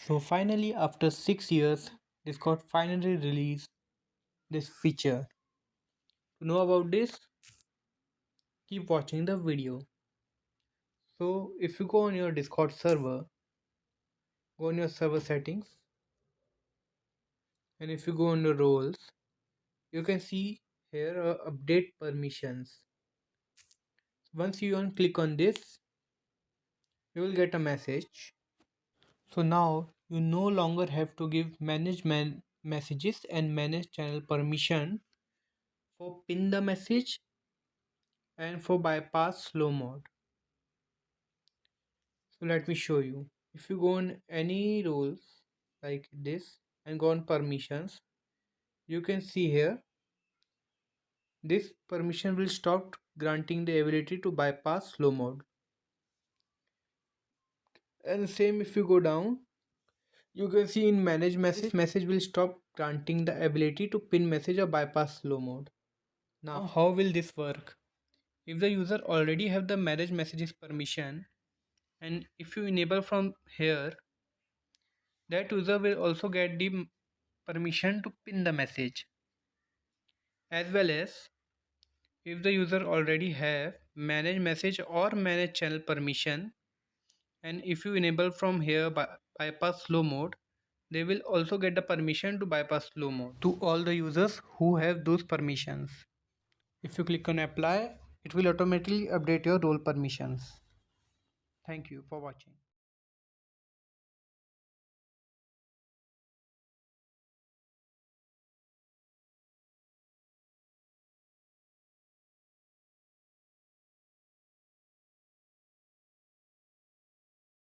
So finally, after 6 years, Discord finally released this feature. To know about this, keep watching the video. So if you go on your Discord server, go on your server settings, and if you go on the roles, you can see here update permissions. Once you click on this, you will get a message. So now you no longer have to give management messages and manage channel permission for pin the message and for bypass slow mode. So let me show you. If you go on any roles like this and go on permissions, you can see here this permission will stop granting the ability to bypass slow mode. And same if you go down, you can see in manage message will stop granting the ability to pin message or bypass slow mode. Now how will this work? If the user already have the manage messages permission, and if you enable from here, that user will also get the permission to pin the message, as well as if the user already have manage message or manage channel permission, and if you enable from here bypass slow mode, they will also get the permission to bypass slow mode to all the users who have those permissions. If you click on apply, it will automatically update your role permissions. Thank you for watching.